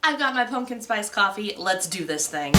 I've got my pumpkin spice coffee. Let's do this thing.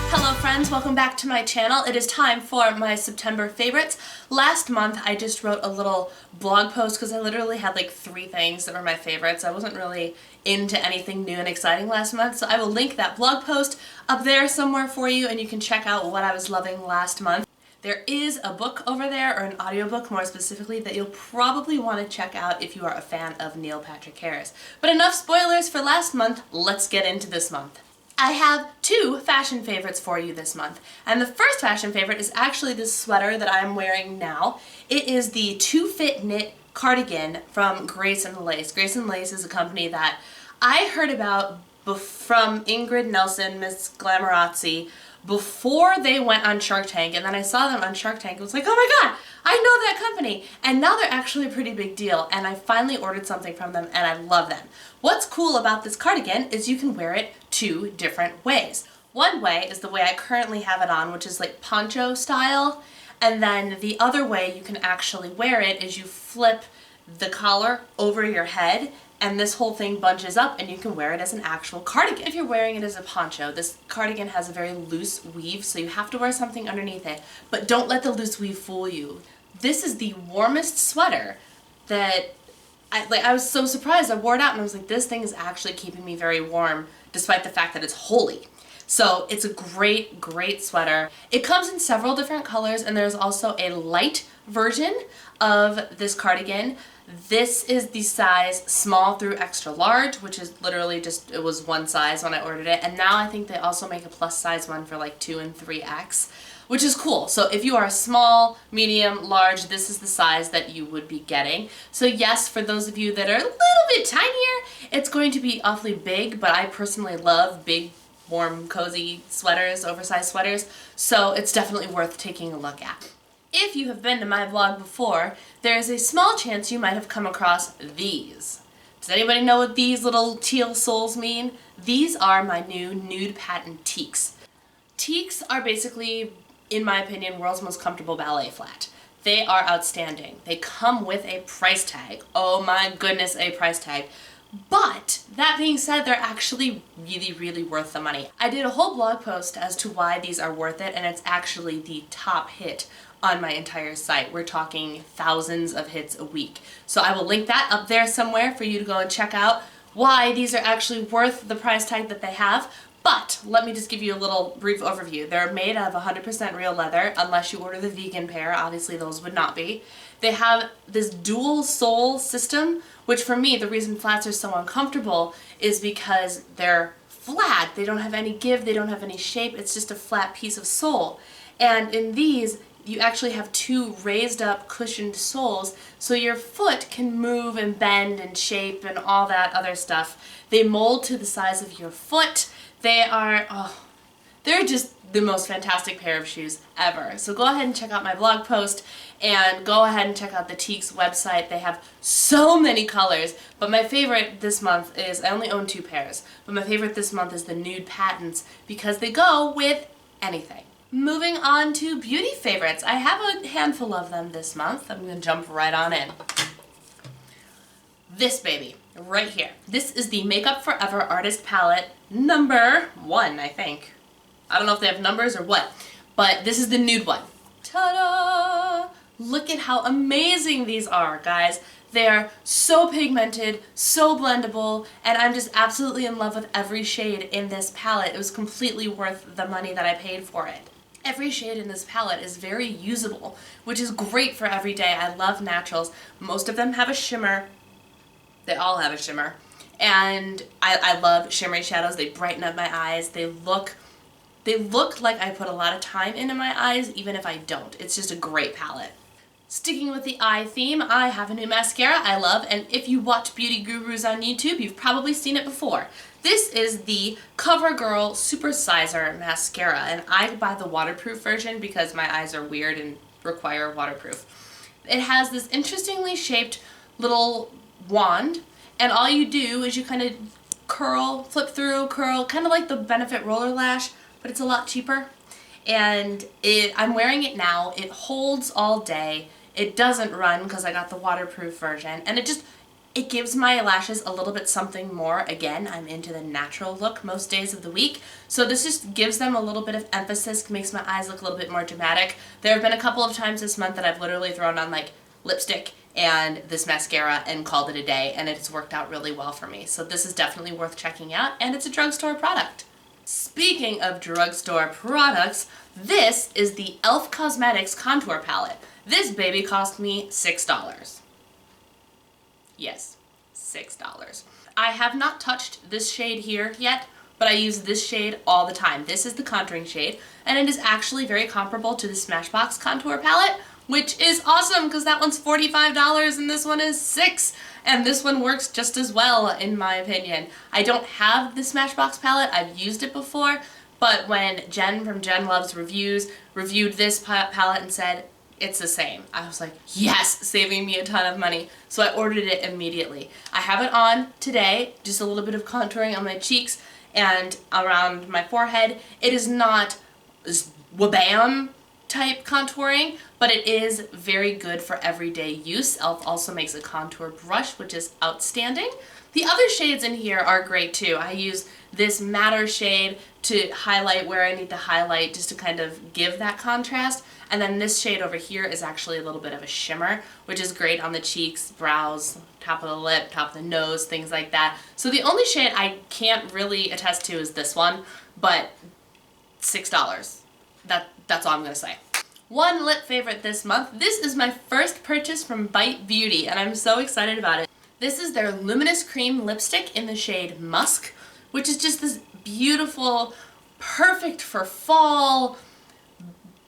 Hello friends, welcome back to my channel. It is time for my September favorites. Last month I just wrote a little blog post because I literally had like 3 things that were my favorites. I wasn't really into anything new and exciting last month, so I will link that blog post up there somewhere for you and you can check out what I was loving last month. There is a book over there, or an audiobook more specifically, that you'll probably want to check out if you are a fan of Neil Patrick Harris. But enough spoilers for last month, let's get into this month. I have 2 fashion favorites for you this month. And the first fashion favorite is actually this sweater that I'm wearing now. It is the 2-Fit Knit cardigan from Grace and Lace. Grace and Lace is a company that I heard about from Ingrid Nelson, Miss Glamorazzi, before they went on Shark Tank, and then I saw them on Shark Tank and was like, oh my god, I know that company! And now they're actually a pretty big deal, and I finally ordered something from them and I love them. What's cool about this cardigan is you can wear it 2 different ways. One way is the way I currently have it on, which is like poncho style, and then the other way you can actually wear it is you flip the collar over your head and this whole thing bunches up and you can wear it as an actual cardigan. If you're wearing it as a poncho, this cardigan has a very loose weave, so you have to wear something underneath it, but don't let the loose weave fool you. This is the warmest sweater that I was so surprised. I wore it out and I was like, this thing is actually keeping me very warm despite the fact that it's holey. So it's a great, great sweater. It comes in several different colors, and there's also a light version of this cardigan. This is the size small through extra large, which is literally just, it was one size when I ordered it, and now I think they also make a plus size one for like 2 and 3X, which is cool. So if you are small, medium, large, this is the size that you would be getting. So yes, for those of you that are a little bit tinier, it's going to be awfully big, but I personally love big, warm, cozy sweaters, oversized sweaters, so it's definitely worth taking a look at. If you have been to my blog before, there is a small chance you might have come across these. Does anybody know what these little teal soles mean? These are my new nude patent Teeks. Teeks are basically, in my opinion, world's most comfortable ballet flat. They are outstanding. They come with a price tag. Oh my goodness, a price tag. But that being said, they're actually really, really worth the money. I did a whole blog post as to why these are worth it, and it's actually the top hit on my entire site. We're talking thousands of hits a week. So I will link that up there somewhere for you to go and check out why these are actually worth the price tag that they have. But let me just give you a little brief overview. They're made of 100% real leather, unless you order the vegan pair. Obviously those would not be. They have this dual sole system, which for me, the reason flats are so uncomfortable is because they're flat. They don't have any give, they don't have any shape. It's just a flat piece of sole. And in these, you actually have 2 raised up cushioned soles, so your foot can move and bend and shape and all that other stuff. They mold to the size of your foot. They are, they're just the most fantastic pair of shoes ever. So go ahead and check out my blog post and go ahead and check out the Teeks website. They have so many colors, but my favorite this month is, I only own 2 pairs, but my favorite this month is the nude patents because they go with anything. Moving on to beauty favorites. I have a handful of them this month. I'm going to jump right on in. This baby, right here. This is the Makeup Forever Artist Palette number 1, I think. I don't know if they have numbers or what, but this is the nude one. Ta-da! Look at how amazing these are, guys. They are so pigmented, so blendable, and I'm just absolutely in love with every shade in this palette. It was completely worth the money that I paid for it. Every shade in this palette is very usable, which is great for every day. I love naturals. Most of them have a shimmer. They all have a shimmer. And I love shimmery shadows. They brighten up my eyes. They look like I put a lot of time into my eyes, even if I don't. It's just a great palette. Sticking with the eye theme, I have a new mascara I love, and if you watch beauty gurus on YouTube, you've probably seen it before. This is the CoverGirl Super Sizer Mascara, and I buy the waterproof version because my eyes are weird and require waterproof. It has this interestingly shaped little wand, and all you do is you kind of curl, flip through, curl, kind of like the Benefit Roller Lash, but it's a lot cheaper. and I'm wearing it now. It holds all day. It doesn't run because I got the waterproof version, and it gives my lashes a little bit something more. Again, I'm into the natural look most days of the week, so this just gives them a little bit of emphasis, makes my eyes look a little bit more dramatic. There have been a couple of times this month that I've literally thrown on like lipstick and this mascara and called it a day, and it's worked out really well for me. So this is definitely worth checking out, and it's a drugstore product. Speaking of drugstore products, this is the e.l.f. Cosmetics Contour Palette. This baby cost me $6. Yes, $6. I have not touched this shade here yet, but I use this shade all the time. This is the contouring shade, and it is actually very comparable to the Smashbox Contour Palette, which is awesome because that one's $45 and this one is $6. And this one works just as well, in my opinion. I don't have the Smashbox palette. I've used it before, but when Jen from Jen Loves Reviews reviewed this palette and said, it's the same, I was like, yes, saving me a ton of money. So I ordered it immediately. I have it on today, just a little bit of contouring on my cheeks and around my forehead. It is not wabam type contouring, but it is very good for everyday use. e.l.f. also makes a contour brush, which is outstanding. The other shades in here are great too. I use this matter shade to highlight where I need to highlight, just to kind of give that contrast. And then this shade over here is actually a little bit of a shimmer, which is great on the cheeks, brows, top of the lip, top of the nose, things like that. So the only shade I can't really attest to is this one, but $6. That's all I'm gonna say. One lip favorite this month. This is my first purchase from Bite Beauty, and I'm so excited about it. This is their Luminous Cream lipstick in the shade Musk, which is just this beautiful, perfect for fall,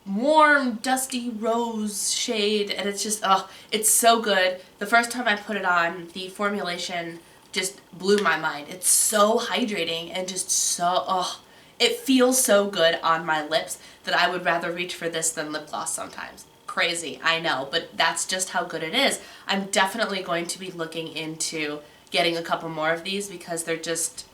warm, dusty rose shade, and it's just, oh, it's so good. The first time I put it on, the formulation just blew my mind. It's so hydrating and just so, oh, it feels so good on my lips that I would rather reach for this than lip gloss sometimes. Crazy, I know, but that's just how good it is. I'm definitely going to be looking into getting a couple more of these because they're just,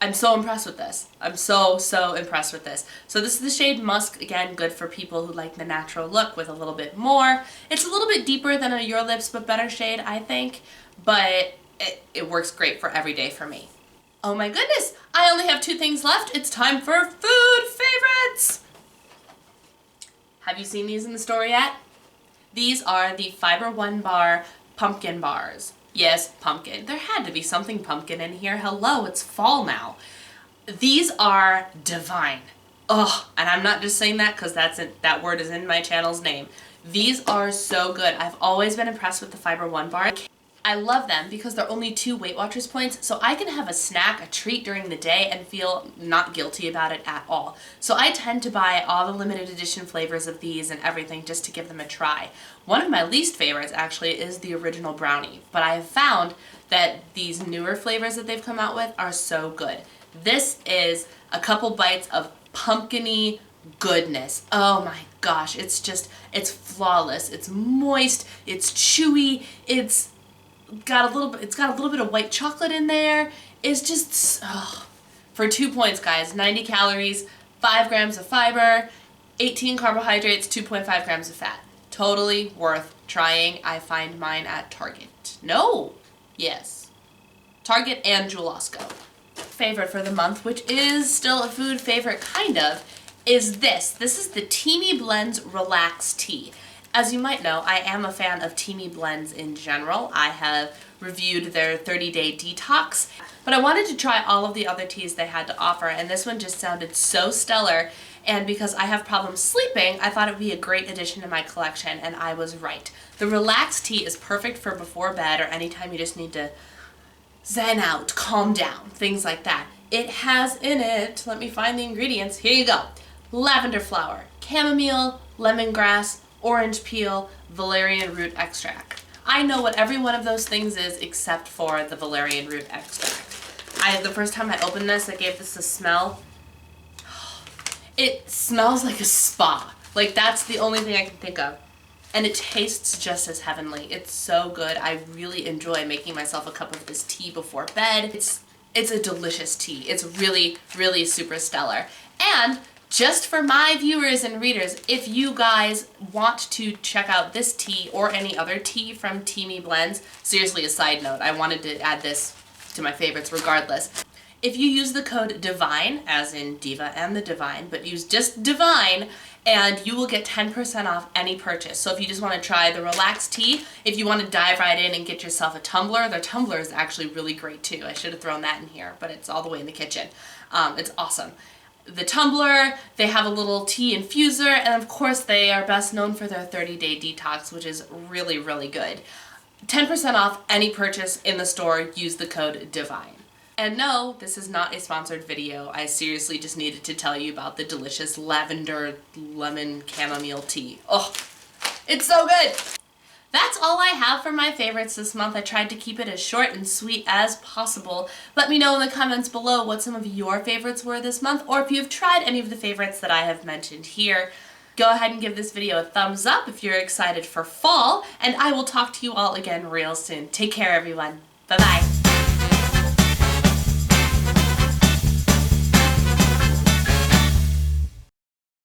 I'm so impressed with this. I'm so impressed with this. So this is the shade Musk, again, good for people who like the natural look with a little bit more. It's a little bit deeper than a Your Lips But Better shade, I think, but it works great for every day for me. Oh my goodness, I only have 2 things left. It's time for food favorites. Have you seen these in the store yet? These are the Fiber One Bar pumpkin bars. Yes, pumpkin. There had to be something pumpkin in here. Hello, it's fall now. These are divine. Ugh, and I'm not just saying that because that word is in my channel's name. These are so good. I've always been impressed with the Fiber One Bar. I love them because they're only 2 Weight Watchers points, so I can have a snack, a treat during the day and feel not guilty about it at all. So I tend to buy all the limited edition flavors of these and everything just to give them a try. One of my least favorites actually is the original brownie, but I have found that these newer flavors that they've come out with are so good. This is a couple bites of pumpkin-y goodness. Oh my gosh, it's flawless. It's moist, it's chewy, it's got a little bit of white chocolate in there. It's just, oh. For 2 points, guys, 90 calories, 5 grams of fiber, 18 carbohydrates, 2.5 grams of fat. Totally worth trying. I find mine at Target. No, yes, Target and Jewel-Osco. Favorite for the month, which is still a food favorite kind of, is this. This is the Teami Blends Relax Tea. As you might know, I am a fan of Teami blends in general. I have reviewed their 30-day detox, but I wanted to try all of the other teas they had to offer, and this one just sounded so stellar, and because I have problems sleeping, I thought it would be a great addition to my collection, and I was right. The Relax Tea is perfect for before bed or anytime you just need to zen out, calm down, things like that. It has in it, let me find the ingredients, here you go, lavender flower, chamomile, lemongrass, orange peel, valerian root extract. I know what every one of those things is except for the valerian root extract. The first time I opened this, I gave this a smell. It smells like a spa. Like, that's the only thing I can think of. And it tastes just as heavenly. It's so good. I really enjoy making myself a cup of this tea before bed. It's a delicious tea. It's really, really super stellar. And Just for my viewers and readers, if you guys want to check out this tea or any other tea from Teami Blends, seriously, a side note, I wanted to add this to my favorites regardless. If you use the code DIVINE, as in Diva and the Divine, but use just DIVINE, and you will get 10% off any purchase. So if you just want to try the relaxed tea, if you want to dive right in and get yourself a tumbler, their tumbler is actually really great too. I should have thrown that in here, but it's all the way in the kitchen. It's awesome. The tumbler, they have a little tea infuser, and of course they are best known for their 30-day detox, which is really, really good. 10% off any purchase in the store, use the code DIVINE. And no, this is not a sponsored video. I seriously just needed to tell you about the delicious lavender lemon chamomile tea. Oh, it's so good! That's all I have for my favorites this month. I tried to keep it as short and sweet as possible. Let me know in the comments below what some of your favorites were this month, or if you've tried any of the favorites that I have mentioned here. Go ahead and give this video a thumbs up if you're excited for fall, and I will talk to you all again real soon. Take care, everyone. Bye-bye.